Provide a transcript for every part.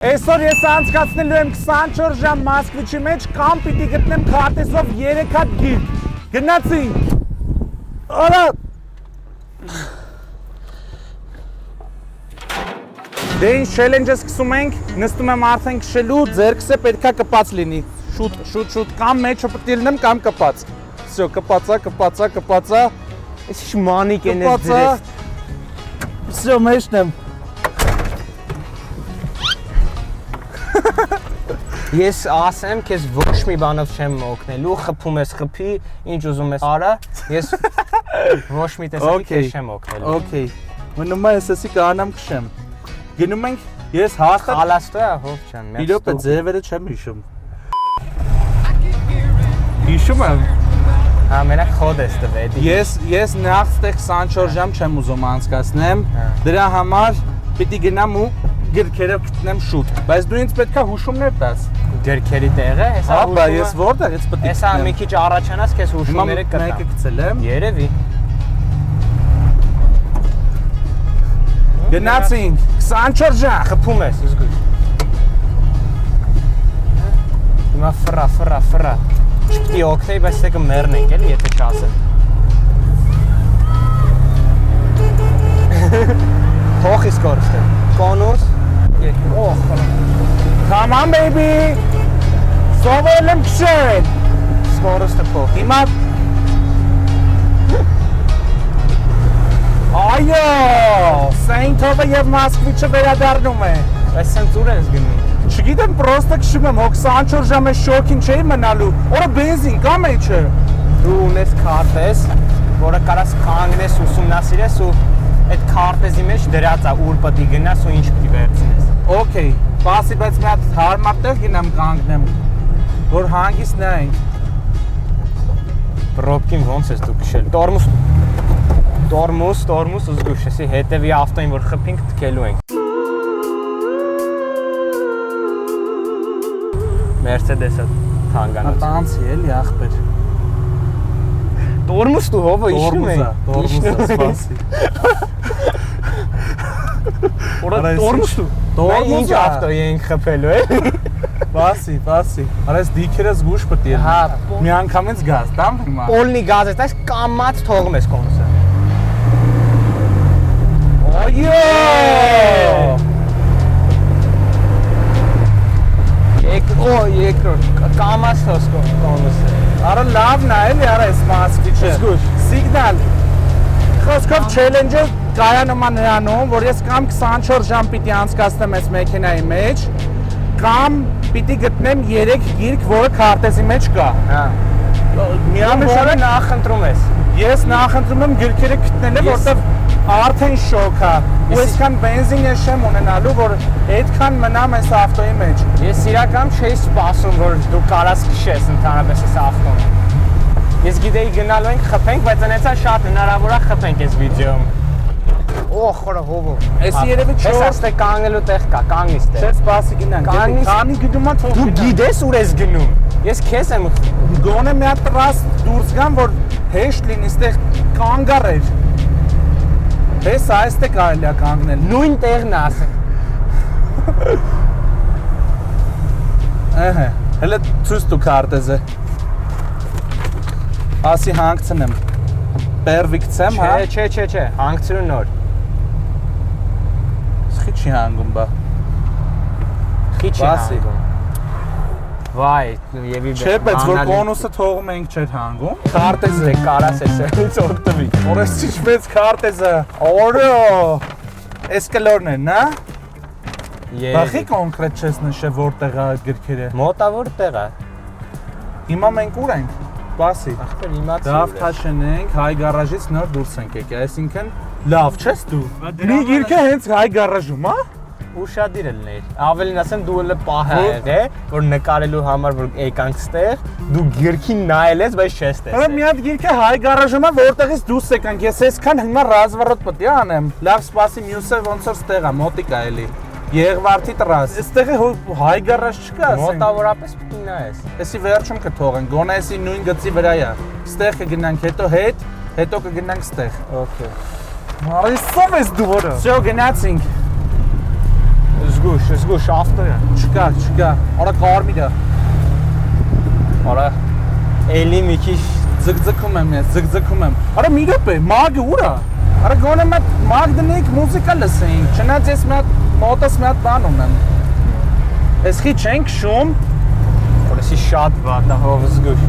Այսօր ես անցկացնելու եմ 24 ժամ Մոսկվիչի մեջ կամ պիտի գտնեմ քարտեզով 3 հատ գիրք։ Գնացինք։ Արա։ Դե ինչ challenge-ը սկսում ենք, նստում եմ արդեն քշելու, ձեռքս է պետքա կպած լինի։ Շուտ, կամ մեջը պետք է լինեմ, կամ կպած։ Всё, կպածա։ Այս ինչ մանիկ են ես դրես։ Всё, մեջն եմ։ Ես ասեմ, քեզ ոչ մի բանով չեմ օգնելու, խփում ես խփի, ինչ ուզում ես արա, ես ոչ մի տեսակի քեզ չեմ օգնելու։ Okay։ Մնում է էսի կանամ քշեմ։ Գնում ենք, ես հաստատ Ալաստո է հով ջան, մի րոպե ձևերը չեմ հիշում։ Հիշում եմ։ Հա, մենակ խոդ ես տվեդի։ Ես նախ ստեղ 24 ժամ չեմ ուզում անցկացնեմ, դրա համար պիտի գնամ ու գրքերը գտնեմ շուտ, բայց դու ինձ պետքա հուշումներ տաս։ Գրքերի տեղը, հեսա հուշումը։ Հա, ես որտեղից պետք է։ Հեսա մի քիչ առաջանաս քեզ հուշումները կտամ։ Մեկը գցել եմ։ Երևի։ Գնացինք 24 ժամ։ Խփում ես, զգույշ։ Հիմա ֆրա։ Չպիտի օգնեի, բայց դե կմեռնենք էլի, եթե չասեմ։ Փոխի սկորստը։ Կոնուս։ Come on baby. Սովորել եմ քշել։ Սկորստը փոխ։ Հիմա Այո, Սեյնթովը եւ Մոսկվիչը վերադառնում է։ Բայց սենց ուր ես գնում։ Չգիտեմ, պրոստը քշում եմ, հոգ 24 ժամ է շոքին չէի մնալու։ Օրը բենզին կա մեջը։ Դու ունես քարտեզ, որը կարաս կանգնես ուսումնասիրես ու այդ քարտեզի մեջ դրած է ուր պետք է գնաս ու ինչ պետք է վերցնես։ Okay, բասի բայց մի հատ հարմար տեղ գնամ կանգնեմ, որ հանգիստ նայենք։ Պրոբկին ոնց ես դու քշել։ Տորմուս զգուշ, էսի հետևի ավտոին որ խփինք թքելու ենք։ Մերսեդեսը թանկանոց։ Տանցի էլի ախպեր։ Տորմուս դու հովը իշնում ենք։ Տորմուսը սպասի։ Օրա տորմուս դու։ Ինչ ավտոյի ենք խփելու է։ Բասի։ Արես դիքերը զգուշ պետք է։ Հա, մի անգամից գազ, տամ հիմա։ Պոլնի գազը, տես կամած թողում ես կոնուսը։ Այո։ Երկրորդ կամած թողում կոնուսը։ Արա լավն է էլի, արա էս Մոսկվիչը։ Զգուշ։ Սիգնալ։ Խոսքով challenge-ը կայանում է նրանում, որ ես կամ 24 ժամ պիտի անցկացնեմ այս մեքենայի մեջ, կամ պիտի գտնեմ 3 գիրք, որը քարտեզի մեջ կա։ Հա։ Միանշանակ նախընտրում ես։ ես նախընտրում եմ գրքերը գտնելը, որտեվ արդեն շոկ է։ Ու այսքան բենզին ես չեմ ունենալու, որ այդքան մնամ այս ավտոյի մեջ։ Ես իրական չէի սպասում, որ դու կարաս քշես ընդհանրապես այս ավտոն։ Ես գիտեի գնալու ենք խփենք, բայց այնեցա շատ հնարավոր է խփենք այս վիդեոում։ Օ, խորը հովո։ Էսի երևի 4 Էս աստե կանգնելու տեղ կա, կանգնից տեղ։ Չէ, սպասի գնանք։ Կանի գնում է թող։ Դու գիտես ուր ես գնում։ Ես քեզ եմ գոնե մի հատ տրաս դուրս գամ, որ հեշտ լինի, այստեղ կանգարեր։ Հես այստեղ կարելի է կանգնել։ նույն տեղն է ասեմ։ Ահա, հələ ցույց տու քարտեզը։ Ասի հանգցնեմ։ Պերվիկցեմ, հա։ Չէ, հանգցրու նոր։ Սխի չի հանգում, բա։ Խիչի հանգում։ Վայ, եւի Չէ, բայց որ կոնուսը թողում ենք չէր հանգում։ քարտեզը կարաս էսից օգտվի։ Օրես ճիշտ քարտեզը։ Օրո։ Էսկալորն է, նա։ Բախի կոնկրետ չես նշե որտեղ է այդ գրքերը։ Մոտավոր տեղ է։ Հիմա մենք ուր ենք։ Բասի։ Ախպեր իմացի։ Դավ թաշնենք, հայ գարաժից նոր դուրս ենք եկել, այսինքն լավ չես դու։ Մի գիրքը հենց հայ գարաժում, հա։ Ուշադիր է լինել։ Ավելին ասեմ դու էլ պահ եղել, որ նկարելու համար որ եկանք ստեղ, դու գիրքին նայել ես, բայց չես տեսել։ Հա մի հատ գիրքը հայ գարաժում է, որտեղից դուրս եկանք։ Ես այսքան հիմա ռազվարոտ պետք է անեմ։ Լավ, սպասի, մյուսը ոնց որ ստեղ է, մոտիկ է էլի։ Եղվարդի տրաս։ Այստեղ է հայ գարաժ չկա, ասենք։ Մոտավորապես պետք է նայես։ Էսի վերջում կթողեն, գոնե էսի նույն գծի վրա է։ Ստեղ կգնանք, հետո կգնանք ստեղ։ Okay։ Մարիսով ես դու որը։ Всё, գնացինք։ զգուշ ավտոյա։ Չկա։ Արա կարմիրը։ Արա էլի մի քիչ Ձգձգում եմ ես, ձգձգում եմ։ Արա մի րոպե, մագը ուր է։ Արա գոնե մագ դնենք մուզիկա լսենք։ Չնայած ես մի հատ մոտս մի հատ բան ունեմ։ Ես խի չենք շում։ որսի շատ վատ է հով զգուշ։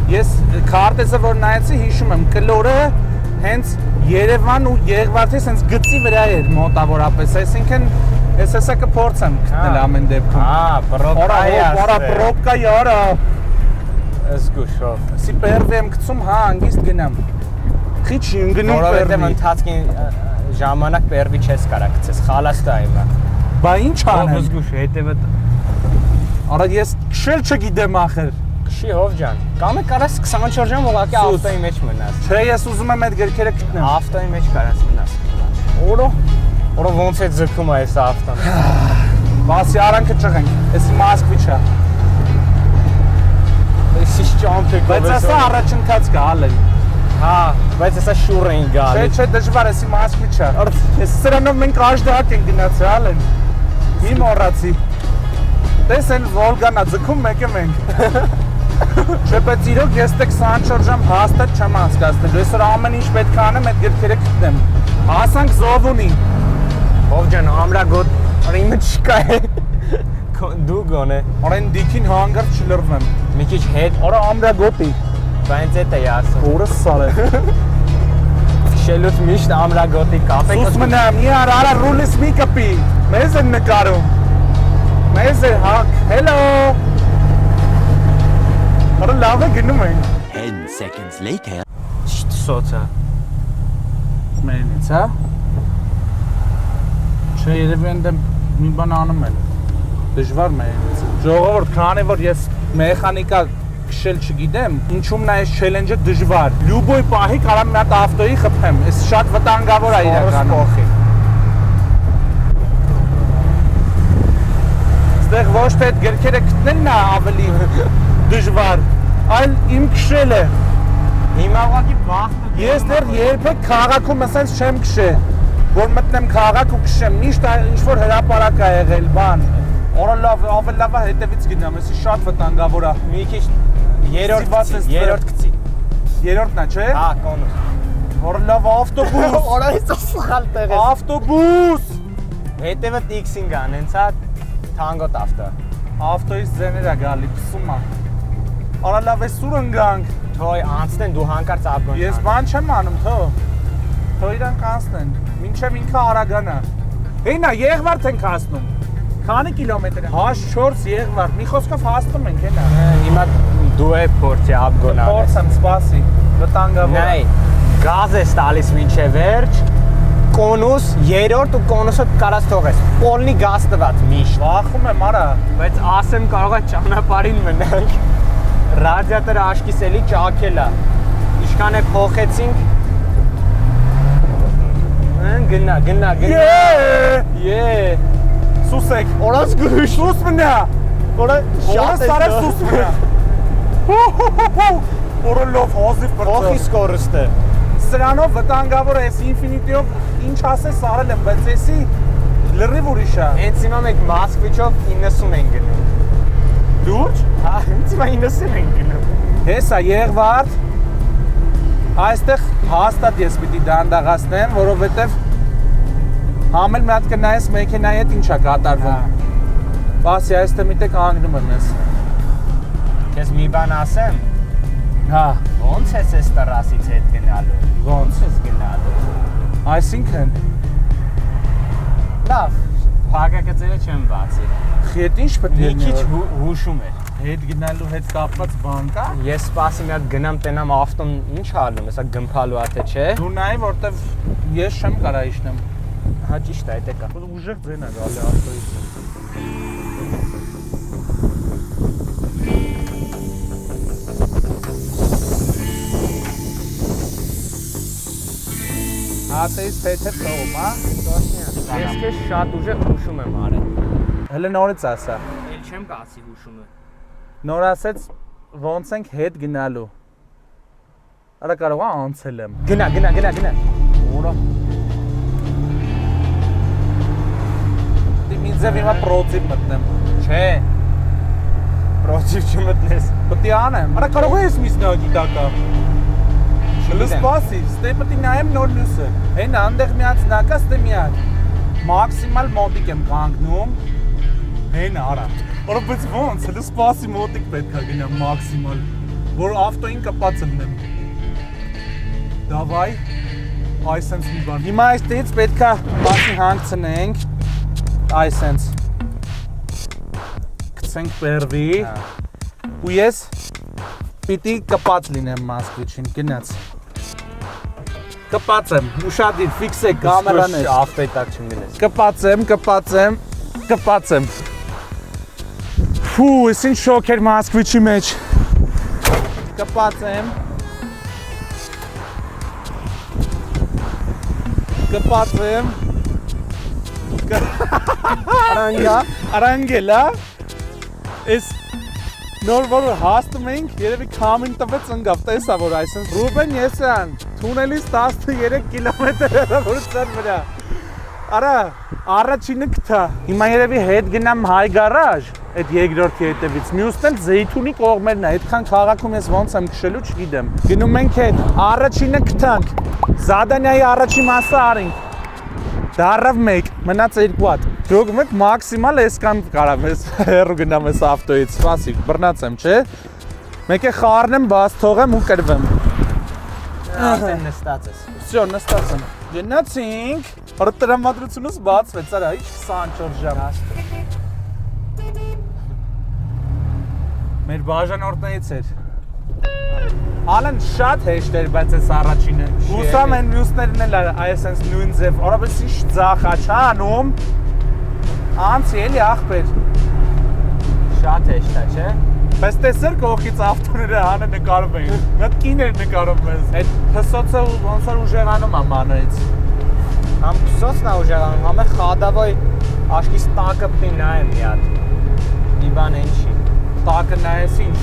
Ես քարտեզը որ նայեցի հիշում եմ կլորը հենց Երևան ու Եղվարդի sense գծի վրա էր մոտավորապես, այսինքն ես հեսա կփորձեմ գտնել ամեն դեպքում։ Արա պրոբկա յարա։ Զգուշ հով։ Սի պերվի եմ գցում, հա, հանգիստ գնամ։ Խիչ ընկնում Որովհետև պերվի։ ընթացքին ժամանակ պերվի չես կարա գցես, խալաստա հիմա։ Բա ինչ անեմ։ Զգուշ հետևը Արա ես քշել չգիտեմ ախր։ քշի հով ջան։ Կամ է կարաս 24 ժամ ուղղակի ավտոյի մեջ մնաս։ Չէ, ես ուզում եմ այդ գրքերը գտնեմ։ Ավտոյի մեջ կարաս մնաս։ Որը ոնց է ձգում այս ավտոն։ Բասի արանքը ճղենք։ Էսի Մոսկվիչա։ Էսի ճամփ է Բայց ասա առաջընթաց կա ալել։ Հա, բայց հեսա շուռ էին գալի։ Չէ, դժվար էսի Մոսկվիչա։ Ես սրանով մենք աշդակ ենք գնացել ալեն։ Մի մոռացի։ Տես են Վոլգանա ձգում մեկ ենք։ Չէ, բայց իրոք ես դե 24 ժամ հաստատ չեմ հասկացնելու։ Այսօր ամեն ինչ պետք է անեմ այդ գրքերը գտնեմ։ Հասանք Զովունի։ Ով ջան, ամրագոտ, արա իմը չկա է։ Դու գոնե։ Օրեն դիքին հանգարտ չլրվեմ։ Մի քիչ հետ, Արա ամրագոտի։ բայց էդ է ասում։ Օրը սար է։ Շելուց միշտ ամրագոտի կապ է։ Սուս մնամ, մի արա ռուլիս մի կպի։ Մեզ են նկարում։ Մեզ է հակ։ Հելո։ Արա լավ է գնում ենք։ 10 seconds later. Շիտ սոցա։ Մենից, հա։ Չէ, երևի ընդեմ մի բան անում են։ Դժվար մենից։ Ժողովուրդ, քանի որ ես մեխանիկա քշել չգիտեմ, ինչու՞մն է այս չելենջը դժվար։ Լյուբոյ պահի կարամ մի հատ ավտոյի խփեմ։ Այս շատ վտանգավոր է իրականում։ Ստեղ ոչ թե այդ գրքերը գտնելն է ավելի դժվար, այլ իմ քշելը։ Հիմա ուղղակի բախտը։ Ես դեռ երբեք քաղաքում ասենց չեմ քշել, որ մտնեմ քաղաք ու քշեմ, միշտ ինչ որ հրապարակ է եղել, բան։ Օրա լավ, ավելի լավ է հետևից գնամ, էսի շատ վտանգավոր է։ Մի քիչ երրորդ գծի։ Երրորդն է, չէ։ Հա, կոնուս։ Օրա լավ ավտոբուս։ Օրա էս սխալ տեղ է։ Ավտոբուս։ Հետևը տիքսին կան, հենց հա թանգոտ ավտո։ Ավտոյից ձեներ է գալի, փսում է։ Օրա լավ է սուր ընգանք։ Թոյ անցնեն դու հանկարծ աբգոն։ Ես բան չեմ անում, թո իրանք անցնեն, մինչև ինքը Արագանա։ Հենա, Եղվարդ ենք հասնում։ Քանի կիլոմետր է։ Հաշ 4 Եղվարդ, մի խոսքով հասնում ենք, հենա։ Հիմա դու է փորձի աբգոն արես։ Փորձեմ, սպասի, վտանգավոր։ Նայ, գազ ես տալիս մինչև վերջ, կոնուս, երրորդ ու կոնուսը կարաս թողես։ Պոլնի գազ տված միշտ։ Վախում եմ, արա։ Բայց ասեմ կարող է ճանապարհին մնանք։ Ռադիատորը աշկիս էլի ճաքել է։ Ինչքան է փոխեցինք։ Գնա։ Սուսեք։ Օրաս գուշ։ Սուս մնա։ Օրը Շատ սարը սուս մնա։ Օրը լով հազիվ բրծո։ Փոխի սկորստը։ Սրանով վտանգավոր է, ես ինֆինիտիով ինչ ասես արել եմ, բայց եսի լրիվ ուրիշ է։ Հենց հիմա մենք Մոսկվիչով 90 ենք գնում։ Լուրջ։ Հա, հենց հիմա 90 ենք գնում։ Հեսա Եղվարդ։ Այստեղ հաստատ ես պիտի դանդաղացնեմ, որովհետև համել մի հատ կնայես մեքենայի հետ ինչ է կատարվում։ Բասի այստեղ միտեք անգնում եմ ես։ Քեզ մի բան ասեմ։ Հա, Ոնց ես այս տրասից հետ գնալու։ ոնց ես գնալու։ այսինքն Լավ, փակակցերը չեմ բացի։ Խիետ ինչ պետք է Մի քիչ հուշում է։ հետ գնալու հետ կապված բան կա։ Ես սպասի մի հատ գնամ տենամ ավտոն ինչ անում, հեսա գմփալու ա թե չէ։ Դու նայ որտեվ ես չեմ կարա իշնեմ։ Հա ճիշտ է, դա կա։ Ուժեղ ձեն է գալի ավտոյից։ Հատեից թեթև թողում, հա։ Ես քեզ շատ ուժեղ հուշում եմ արել։ Հələ նորից ասա։ Էլ չեմ կասի հուշումը։ Նոր ասեց ոնց ենք հետ գնալու։ Արա կարող է անցել եմ։ Գնա։ Օրա։ ձև հիմա պրոցիվ մտնեմ։ Չէ։ Պրոցիվ չմտնես։ Պետք է անեմ։ Արա կարող ես միսնագի տակա։ Լույս սպասի, ստե պետք է նայեմ նոր լույսը։ Հեն անդեղ միած նակա, ստե միած։ Մաքսիմալ մոտիկ եմ կանգնում։ Հեն արա։ Որը բայց ոնց, լույս սպասի մոտիկ պետք է գնամ մաքսիմալ, որ ավտոին կպած լինեմ։ Դավայ, այսենց մի բան։ Հիմա այստեղից պետք է բացի հանգցնենք, այսենց։ Գցենք բերվի։ Ու ես պիտի կպած լինեմ մասկվիչին, գնաց։ Կպած եմ, ուշադիր, ֆիքսեք կամերան ես։ Ավտոյի տակ չմինես։ Կպած եմ։ Ֆու, ես ինչ շոկ էր մասկվիչի մեջ։ Կպած եմ։ Արանգելա։ Ես նոր որ հաստում էինք, երևի կամին տվեց ընգավ, տեսա որ այսպես Ռուբեն Եսյան, թունելից 13 կիլոմետր հեռավորության վրա։ Արա, առաջինը գտա։ Հիմա երևի հետ գնամ Հայ գարաժ, այդ երկրորդի հետևից։ Մյուսն էլ Զեյթունի կողմերն է, այդքան քաղաքում ես ոնց եմ քշելու չգիտեմ։ Գնում ենք հետ, առաջինը գտանք։ Զադանյայի առաջի մասը արինք։ Դարավ 1, մնաց 2 հատ։ Դուք մեկ մաքսիմալ այսքան կարամ ես հեռու գնամ այս ավտոյից, սպասի, բռնացեմ, չէ։ Մեկ է խառնեմ, բաց թողեմ ու կրվեմ։ Արդեն նստած ես։ Всё, նստած եմ։ Գնացինք, որ տրամադրությունս բացվեց, արա, ինչ 24 ժամ։ Մեր բաժանորդներից էր։ Ալեն շատ հեշտ էր, բայց այս առաջինը։ Հուսամ են մյուսներն էլ այսպես նույն ձև, որովհետեւ ինչ ձախ աչանում։ Անցի էլի ախպեր։ Շատ հեշտ է, չէ։ Բայց տեսեր կողքից ավտոները հանը նկարում էին։ Մտքին էր նկարում ես։ Այդ փսոցը ոնց որ ուժեղանում է մանրից։ Համ փսոցն է ուժեղանում, համ է խադավոյ աշկից տակը պիտի նայեմ մի հատ։ Մի բան ինչի։ Տակը նայես ինչ։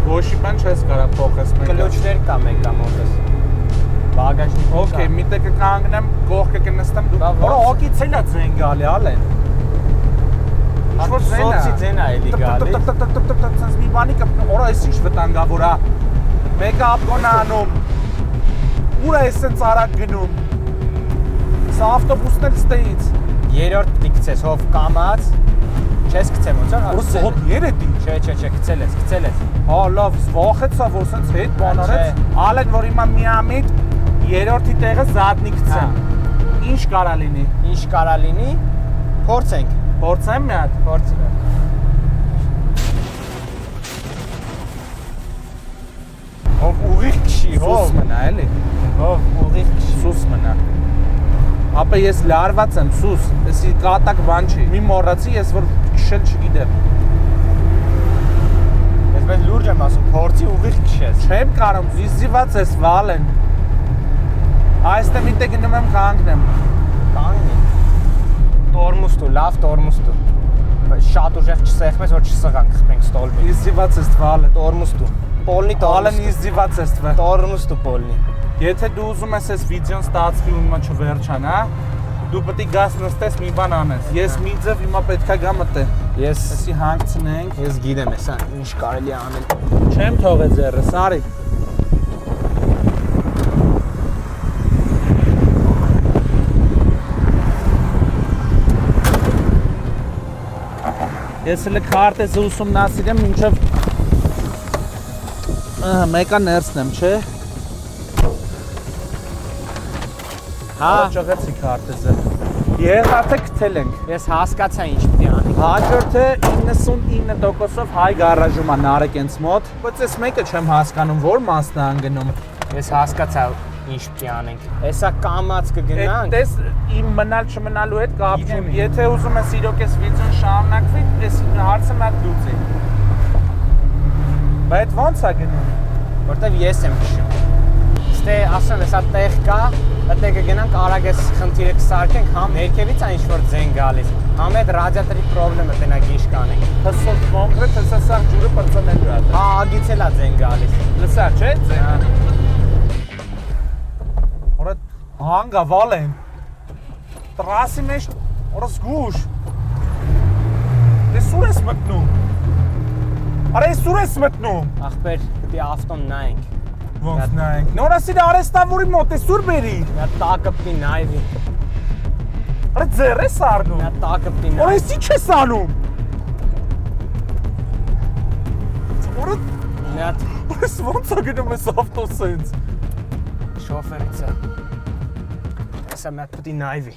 Ոչի բան չես կարա փոխես մեկը։ Կլոչներ կա մեկա մոտս։ Բագաժնիկ։ Okay, միտը կկանգնեմ, կողքը կնստեմ դու։ Որը օկից էլա ձեն գալի, ալեն։ Սոցի ձեն է էլի գալի։ Սենց մի բանի կպնում, որը այս ինչ վտանգավոր է։ Մեկը ապկոն է անում։ Ուր է սենց արագ գնում։ Սա ավտոբուսն էլ ստեից։ Երրորդ պիտի գցես, հով կամած։ Չես գցեմ ոնց է։ Որ սողոտ երեդի։ Չէ, գցել ես։ Հա, լավ, զվախեցա, որ սենց հետ բան արեց։ Ալեն, որ հիմա միամիտ երրորդի տեղը զատնի գցեմ։ Ինչ կարա լինի։ Փորձենք։ Փորձեմ մի հատ։ Փորձի։ Հով ուղիղ քշի, Սուս մնա էլի։ Հով ուղիղ քշի։ Սուս մնա։ Ապա ես լարված եմ, սուս, եսի կատակ բան չի։ Մի մոռացի ես, որ քշել չգիտեմ։ Ես մեզ լուրջ եմ ասում, փորձի ուղիղ քշես։ Չեմ կարում, իզիված ես վալեն։ Այստեղ միտը գնում եմ կանգնեմ։ Կանգնի։ Տորմուստու, լավ տորմուստու։ Շատ ուժեղ չսեղմես, որ չսղանք խփենք ստոլբի։ Իզիված ես վալեն։ Տորմուստու։ Պոլնի Ալեն իզիված ես վը։ Տորմուստու պոլնի։ Եթե դու ուզում ես այս վիդեոն ստացվի ու հիմա չվերջան, հա, դու պետք է գաս նստես մի բան անես։ Ես մի ձև հիմա պետքա գա մտե։ Էսի հանգցնենք։ Ես գիտեմ, հեսա ինչ կարելի է անել։ Չեմ թողե ձեռս, արի։ Ես էլ քարտեզը ուսումնասիրեմ մինչև մեկա ներսնեմ, չէ։ Հա, ճղեցի քարտեզը։ Եղաթե գտել ենք։ Ես հասկացա ինչ պիտի անի։ Հաջորդը 99%-ով Հայ գարաժում է Նարեկենց մոտ, բայց ես մեկը չեմ հասկանում, որ մասն է անգնում։ Ես հասկացա ինչ պիտի անենք։ Հեսա կամած կգնանք։ Դες իմ մնալ չմնալու հետ կապ չունի։ Եթե ուզում ես իրոք այս վիդեոն շարունակվի, այս հարցը մատ լուծի։ Բայց ո՞նց է գնում։ Որտեվ ես եմ քշում։ Ստե ասեմ, հեսա տեղ կա, այդտեղ կգնանք արագ այս խնդիրը կսարքենք, համ ներքևից է ինչ-որ ձեն գալիս, համ այդ ռադիատորի պրոբլեմը տենակ ինչ կանենք։ Հսոտ կոնկրետ հեսա սաղ ջուրը պրծանելու է։ Հա, ագից էլ է ձեն գալիս։ Լսա, չէ՞ ձեն։ Հանգա վալեն։ Տրասի մեջ, որս գուշ։ Ես ուր ես մտնում։ Արա ես ուր ես մտնում։ Ախպեր, պիտի ավտոն նայենք։ Ոնց նայենք։ Նորասին արեստավորի մոտ է սուր բերի։ Նա տակը պիտի նայվի։ Արա ձեր ես առնում։ Նա տակը պիտի Օր նայվի։ ես ի՞նչ ես անում։ Որը Նա ես ոնց է գնում ես ավտոսենց։ շոֆերից է։ Հեսա մետ պիտի նայվի։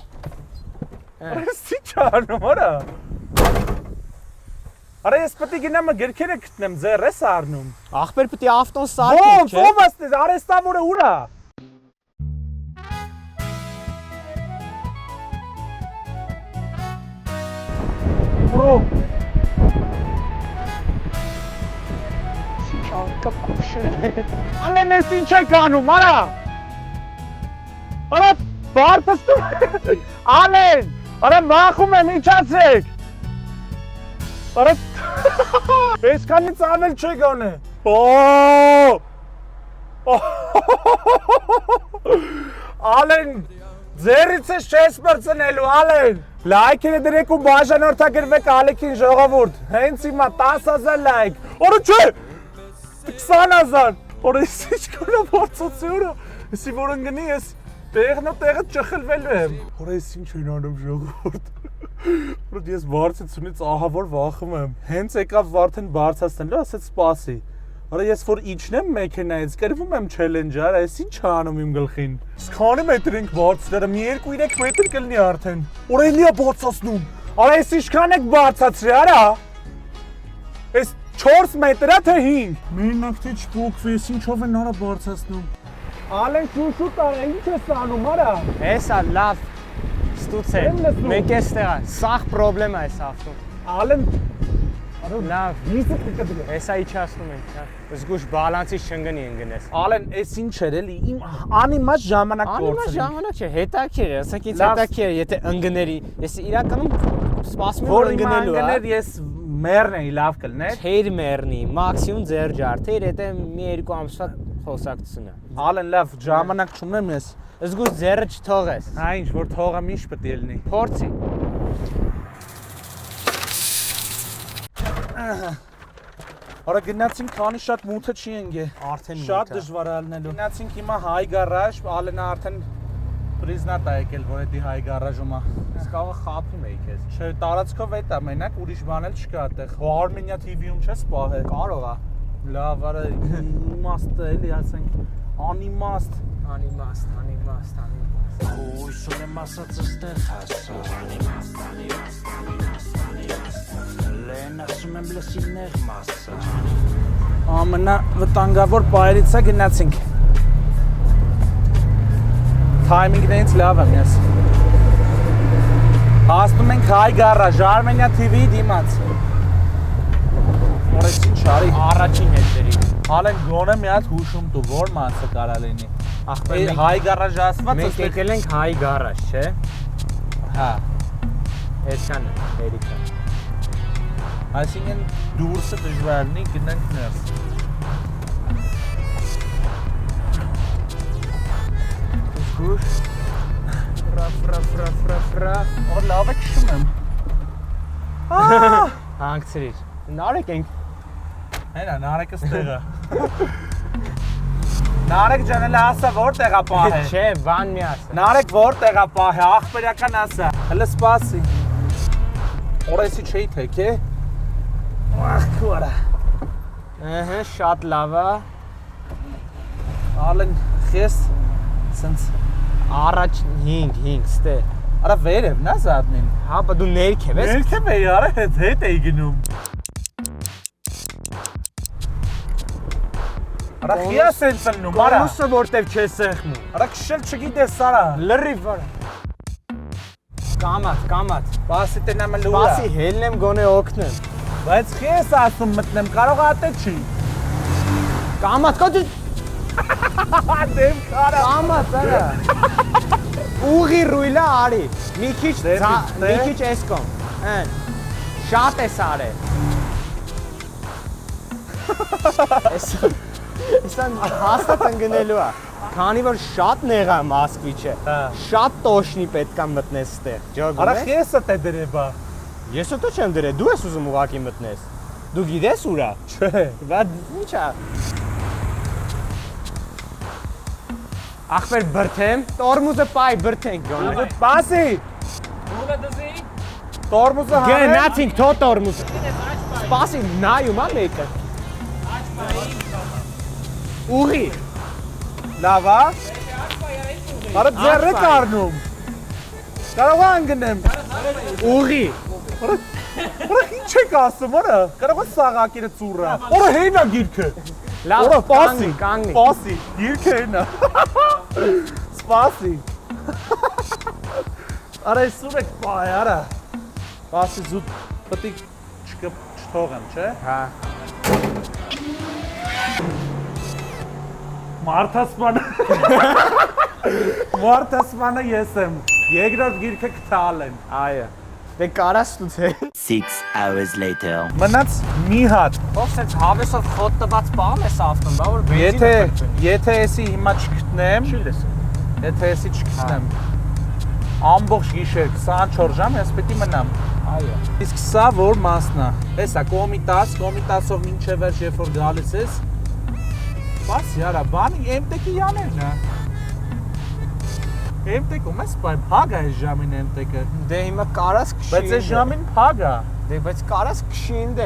Արա ես ի՞նչ անում, արա։ Արա ես պետք է գնամ գրքերը գտնեմ, ձեր ես առնում։ Ախպեր պիտի ավտոն սարքենք, Ոնց, ով ասես, արեստավորը ուր է։ Բրո։ Ալեն ես ինչ եք անում, արա։ Արա բարձրացնում։ Ալեն, արա մախում եմ իջացեք։ Արա Այսքանից ավել չեք անը։ Ալեն, ձերից ես չես բրծնելու, Ալեն։ Լայքերը դրեք ու բաժանորդագրվեք Ալեքին ժողովուրդ։ Հենց հիմա 10,000 լայք։ Օրը չէ։ 20,000։ Օրը ես ինչքան բարձրացեուրա։ Եսի որ ընկնի ես տեղն ու տեղը ճխլվելու եմ։ Օրը ես ինչ են անում ժողովուրդ։ Որ ես բարձրացումից ահավոր վախում եմ։ Հենց եկավ Վարդեն բարձրացնելու, ասեց սպասի։ Արա ես որ իջնեմ մեքենայից, կրվում եմ չելենջը, արա ես ինչ անում իմ գլխին։ Սքանի մետր ենք բարձրացրել, մի 2-3 մետր կլինի արդեն։ Օր էլի է բարձրացնում։ Արա ես ինչքան եք բարձրացրել, արա։ Ես 4 մետր է թե 5։ Մենակ թե չփոքվի, ես ինչով են արա բարձրացնում։ Ալեն շուշուտ արա, ինչ ես անում, արա։ Հեսա լավ ստուց է։ Եմ լսում։ Մեկ էստեղ է, սաղ պրոբլեմ է այս ավտոն։ Ալեն Լավ, Իսկ կդրե։ հեսա իջացնում ենք, հա։ Զգուշ բալանսի շնգնի ընկնես։ Ալեն, էս ինչ էր էլի, իմ անիմաց ժամանակ Անիմա կորցրին։ ժամանակ չէ, հետաքրքիր է, ասենք ինձ Լավ։ հետաքրքիր է, եթե ընկների, ես իրականում սպասում եմ Որ որ հիմա ընկնելու, հա։ ընկներ ես մերն էի լավ կլներ։ Թեր մեռնի, մաքսիմում ձեր ջարդեր, եթե մի երկու ամսվա խոսակցություն է։ Ալեն լավ, ժամանակ չունեմ ես։ Զգուշ ձերը չթողես։ Հա ինչ որ թողը միշտ պետք է լինի։ Փորձի։ Արա գնացինք քանի շատ մութը չի ընկե։ Արդեն Շատ դժվար է ալնելու։ Գնացինք հիմա հայ գարաժ, Ալենը արդեն պրիզնատ է եկել, որ էդի հայ գարաժում է։ Իսկ աղա խափում էի քեզ։ Չէ, տարածքով էդ է, մենակ ուրիշ բան էլ չկա այդտեղ։ Armenia TV-ում չես պահել։ Կարող է։ Լավ, արա իմաստ էլի ասենք, անիմաստ։ Անիմաստ։ Հույս ունեմ ասած ստեղ հասա Լեն ասում եմ լսիներ մասա Ամենավտանգավոր պայերից է գնացինք։ Թայմինգներից լավ եմ ես։ Հասնում ենք հայ գարաժ, Armenia TV-ի դիմաց։ Որից ինչ արի։ Առաջին հետերի։ Ալեն գոնե մի հատ հուշում տու, որ մասը կարա լինի։ Ախպեր Հայ գարաժ ասված մենք եկել ենք հայ գարաժ, չէ։ Հա։ Այդքան է, Էրիկա։ Այսինքն դուրսը դժվարնի գնանք ներս։ Զգուշ։ Ֆրա։ Որ լավ է քշում եմ։ Հանգցրիր։ Նարեկ ենք։ Հենա, Նարեկը ստեղը։ Նարեկ ջանելը ասա որտեղ է պահե։ Չէ, բան մի ասա։ Նարեկ որտեղ է պահե, աղբերական ասա։ Հələ սպասի։ Օրեսի չէի թեքե։ Ախ քուրա։ Ահա, շատ լավ է։ Ալեն խես սենց Առաջ 5 ստե։ արա վերև նա զադնին։ Հա, բա դու ներքև ես։ Ներքև էի արա հետ էի գնում։ Արա խիա սենց ելնում, արա։ Կոնուսը որտև չես սեղմում։ Արա քշել չգիտես արա։ Լրիվ վրա։ Կամած։ Բասի տնամ լուրա։ Բասի հելնեմ գոնե օգնեմ։ Բայց խես ասում մտնեմ, կարող է ատե չի։ Կամած, կոչ Դեմ կարա։ կամած արա։ Ուղի ռույլա արի։ Մի քիչ էս կոմ։ Հեն։ Շատ էս արել։ Էսան հաստատ ընկնելու է։ Քանի որ շատ նեղ է Մոսկվիչը։ Շատ տոշնի պետք է մտնես ստեղ։ Արա խեսը թե դրեբա։ Ես ոտո չեմ դրել, դու ես ուզում ուղակի մտնես։ Դու գիտես ուրա։ Չէ։ Բայց ի՞նչ է։ Ախպեր բրթեմ, տորմուզը պայ բրթենք գոնե։ Բասի։ Տորմուզը հանեմ։ Գնացինք թո տորմուզ։ Սպասի նայում ա մեկը։ Ուղի։ Լավ է։ Արա ձեռը կառնում։ Կարող եմ գնեմ։ Ուղի։ Արա ինչ եք ասում, արա։ Կարող եմ սաղակիրը ծուրը։ Արա հենա գիրքը։ Լավ, Արա պասի, կանգնի։ պասի, գիրքը հենա։ Սպասի։ Արա սուրը կպայ, արա։ Պասի զուտ պտիկ չթողեմ, չէ։ Հա։ Մարդասմանը ես եմ, երկրորդ գիրքը կտալ են։ Այո։ Դե կարաս ստուցե։ 6 hours later. Մնաց մի հատ։ Ով սենց հավեսով խոտ տված պահում ես ավտոն, բա որ Եթե էսի հիմա չգտնեմ, չի լսում։ եթե էսի չգտնեմ, ամբողջ գիշեր 24 ժամ ես պետք է մնամ։ Այո։ Իսկ սա որ մասն է։ Էսա կոմիտասով մինչև վերջ երբ որ գալիս ես։ Բասի արա, բանի MTK-ի յաներն է։ MTK-ում ես բայ փագ է ժամին MTK-ը։ Դե հիմա կարաս քշի։ Բայց այս ժամին փագ է։ Դե բայց կարաս քշի ինձ։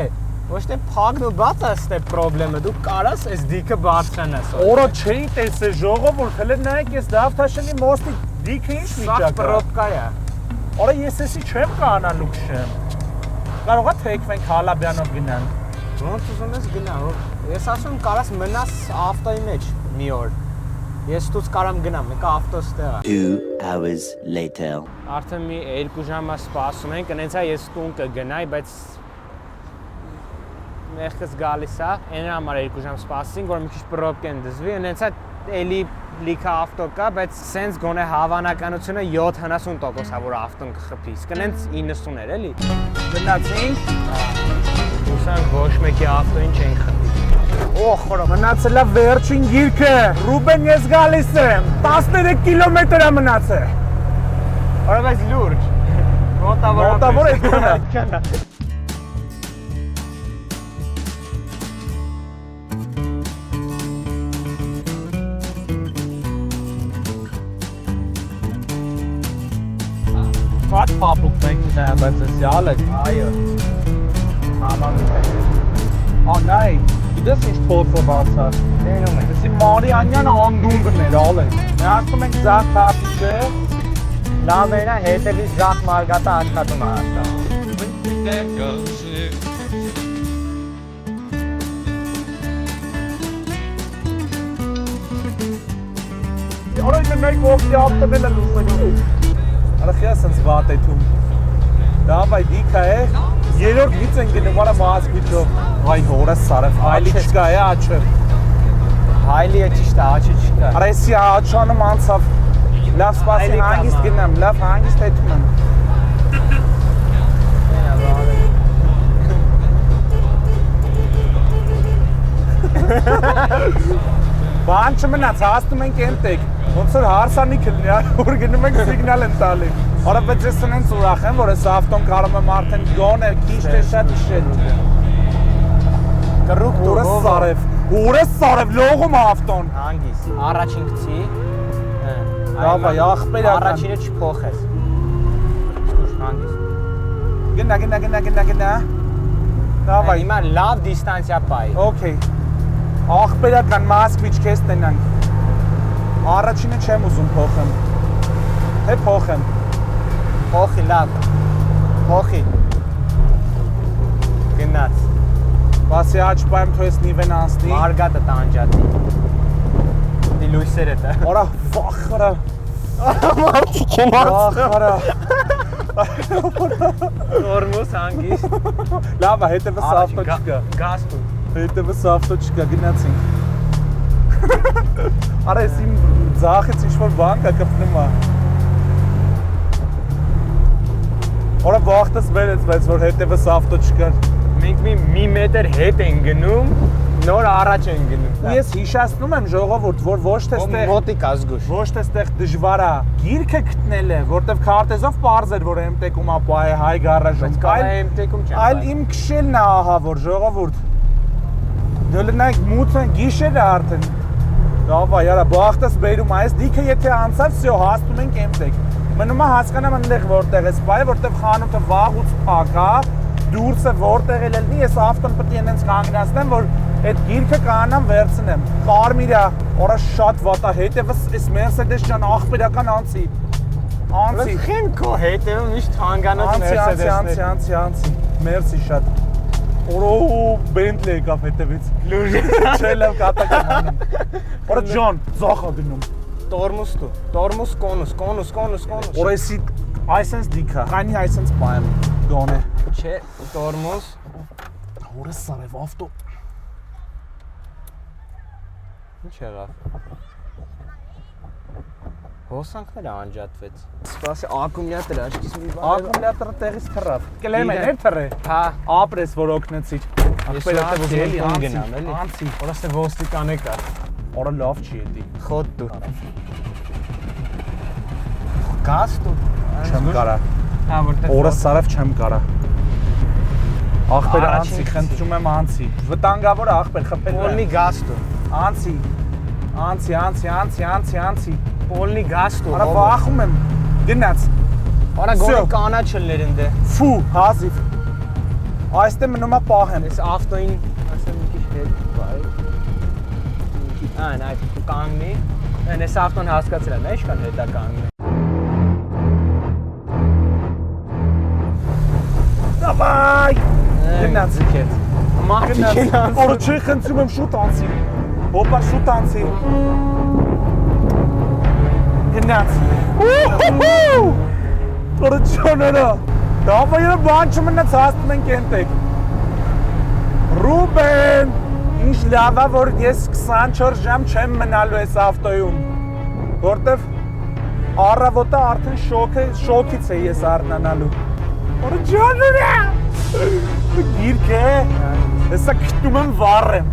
Ոչ թե փագն ու բացը ստե խնդրեմը, դու կարաս այս դիքը բարձրանաս։ Օրը չէի տեսել ժողովուրդ, հələ նայեք ես Դավթաշենի մոստի դիքը ինչ Սա վիճակը։ պրոբկա է։ Օրը ես էսի չեմ կանալու քշեմ։ Կարող է թեքվենք Հալաբյանով գնանք։ Ոնց ուզում ես գնա, ես ասում կարաս մնաս ավտոյի մեջ մի օր։ Ես դուց կարամ գնամ, մեկը ավտոս տեղ է։ 2 hours later. Արդեն մի 2 ժամ է սպասում ենք, այնցա ես տուն կգնայի, բայց մեղքս գալիս է, այն համար 2 ժամ սպասեցինք, որ մի քիչ պրոբկեն դզվի, այնցա էլի լիքը ավտո կա, բայց սենց գոնե հավանականությունը 70% է, որ ավտոն կխփի, իսկ այնց 90 էր էլի։ Գնացինք։ Ուսանք ոչ մեկի ավտոին չենք խփի։ Օհ, խորը մնացել է վերջին գիրքը։ Ռուբեն ես գալիս եմ։ 13 կիլոմետր է մնացել։ Արա բայց լուրջ։ Մոտավոր այդքան է։ What public bank is that? Բայց էս յալը։ Այո։ Ա նայ, դες ինչ փոթրոված է։ Դենում է։ Դեսի Մարիանյանը անդունգն էր, ալե։ Մենք ասում ենք զախ թափի չէ։ Լավ էնա հետևի զախ մարգատը աշխատում է հաստատ։ Օրը ինը մեկ ողջի ապտնել է լուսակում։ Արա խիա սենց վատ է թում։ Դավայ դիքա է, երորդ վից են գնում արա մազգիչով։ Վայ հորը սարև, հայլի չկա է աչը։ Հայլի է ճիշտ է, աչի չկա։ Արա եսի աչանում անցավ, լավ սպասի հանգիստ գնամ, լավ հանգիստ հետում եմ։ Բան չմնաց, հասնում ենք ենտեք, ոնց որ հարսանի կլնի, որ գնում ենք սիգնալ են տալի։ Արա բայց ես սնենց ուրախ եմ, որ ես ավտոն կարում եմ արդեն գոն է, կիշտ է շատ իշել։ Կռուկ դու, Ուրը սարև, լողում ավտոն։ հանգիս, առաջին գցի։ Դավայ, ախպերական։ Առաջինը չփոխես։ Սկուշ, հանգիս։ Գնա։ Դավայ, Հիմա լավ դիստանցիա պայի։ օքեյ։ Ախպերական Մոսկվիչ քեզ տնանք։ Առաջինը չեմ ուզում փոխեմ։ Թե փոխեմ։ Փոխի լավ։ Փոխի։ Գնաց։ Բասի աչ պայմ թո ես նիվեն անցնի։ Մարգատը տանջատի։ Դի լույսերը տա։ Արա վախ արա։ Մարդի չնաց։ Վախ արա։ Տորմոս հանգիստ։ Լավ է, հետևս ավտո չկա։ Գազ տու։ Հետևս ավտո չկա, գնացինք։ Արա ես իմ ձախից ինչ-որ բան կա կպնում է։ Արա վախտս բերեց, բայց որ հետևս ավտո չկար։ Մենք մի մետր հետ են գնում, Նոր առաջ են գնում։ Ու ես հիշացնում եմ ժողովուրդ, որ ոչ թե ստեղ Մոտիկ ազգուշ։ ոչ թե ստեղ դժվար է գիրքը գտնել է, որտեվ քարտեզով པարզ էր, որ MTK-ում ապա է հայ գարաժում, MTK-ում չեմ։ այլ իմ քշելն է ահա որ ժողովուրդ։ Դե լնայք մութը գիշեր է արդեն։ Դավայ, արա բախտս բերում այս դիքը եթե անցավ, всё հասնում ենք MTK։ Մնում է հասկանամ այնտեղ որտեղ է սպայ, որտեվ խանութը վաղուց փակ է, դուրսը որտեղ է լինի, ես ավտոն պետք է այնց կանգնացնեմ, որ այդ գիրքը կանամ վերցնեմ։ Կարմիր է, օրա շատ վատ է, հետևս այս Mercedes ջան աղբերական անցի։ Անցի։ Խեն քո հետևը միշտ հանգանոց Mercedes-ներ։ Անցի։ Մերսի շատ։ Օրո Bentley եկավ հետևից։ Լուրջ։ Չէ լավ կատակ եմ անում։ Օրա ջան, ծախ է գնում։ Տորմուս կոնուս։ Օրեսի այսպես դիքա։ Քանի այսպես պայեմ գոնե։ Չէ, տորմուս։ Օրես սարև ավտո։ Ինչ եղավ։ Հոսանքները անջատվեց։ Սպասի ակումուլյատորը աչքիս մի բան։ Ակումուլյատորը տեղից թռավ։ Կլեմ էր թռե։ Հա, Ապրես որ օգնեցիր։ ախպերատը ուզում եմ տուն անցի, գնամ, էլի։ Անցի։ Որոշե ոստիկան եկա։ Օրա լավ չի էդի։ Խոտ դու։ Գազ դու։ Չեմ կարա։ Հա, որտեղ։ Օրը սարև չեմ կարա։ Ախպեր Առաջին անցի, քիչ։ խնդրում եմ անցի։ Վտանգավոր է ախպեր խփել։ Պոլնի գազ դու։ Անցի։ Անցի։ Պոլնի գազ դու։ Արա վախում եմ։ Գնաց։ Արա Всё. գոնե կանաչլներ ընդ է։ Ֆու, հազիվ։ Այստեղ մնում է պահեմ։ Այս ավտոին ասեմ մի քիչ հետ բայ։ Այն այդ կանգնի։ Այս ավտոն հասկացել եմ, ինչքան հետա կանգնի։ Դավայ։ Գնաց։ Գնաց։ Մահճին անց։ Օրը չի խնդրում եմ շուտ անցի։ Հոպա շուտ անցի։ Գնաց։ Օրը չոները։ Դավայը բան չմնաց հասնում ենք ենտեք։ Ռուբեն, ինչ լավ է, որ ես 24 ժամ չեմ մնալու այս ավտոյում, որտեվ առավոտը արդեն շոքից է ես առնանալու։ Որը ջանուրա։ Գիրք է, հեսա կտում եմ վառեմ։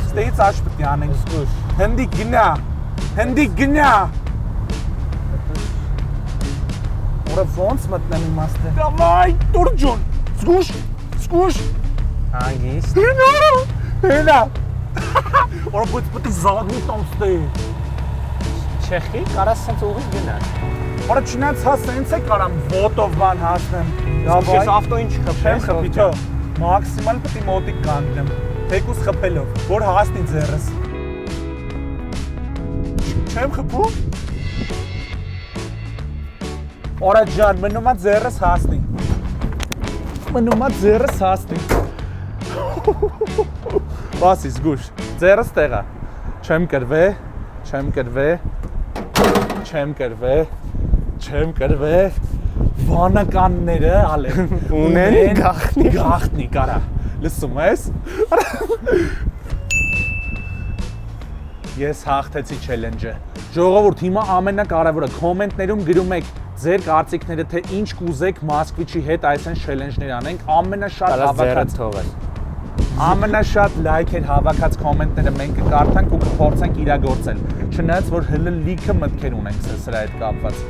Ստեից աչ պտի անենք զգուշ։ Հնդի գնա։ Որը ոնց մտնեմ իմաստը։ Դավայ, տուրջուն, զգուշ։ Հանգիստ։ Հենա։ Որը բույց պտի զադնի տանցտե։ Չեխի, կարաս սենց ուղիղ գնաս։ Որը չնայած հասնենց է կարամ ոտով բան հասնեմ։ Ես ավտոին չխփեմ, Չեմ խփի, թո։ Մաքսիմալ պտի մոտիկ կանգնեմ, թեկուս խփելով, որ հասնի ձեռս։ Չեմ խփում։ Օրա ջան, մնում է ձեռս հասնի։ Բասի զգուշ, ձեռս տեղա։ Չեմ կրվե, վանականները ալեն Ունեն գախտնի կարա, լսում ես? Ես հաղթեցի չելենջը, ժողովուրդ հիմա ամենակարևորը, կոմենտներում գրում եք ձեր կարծիքները, թե ինչ կուզեք Մոսկվիչի հետ այսեն չելենջներ անենք, ամենաշատ լայքեր հավաքած կոմենտները մենք կկարդանք ու կփորձենք իրագործել, չնայած որ հլը լիքը մտքեր ունենք սրա հետ կապված։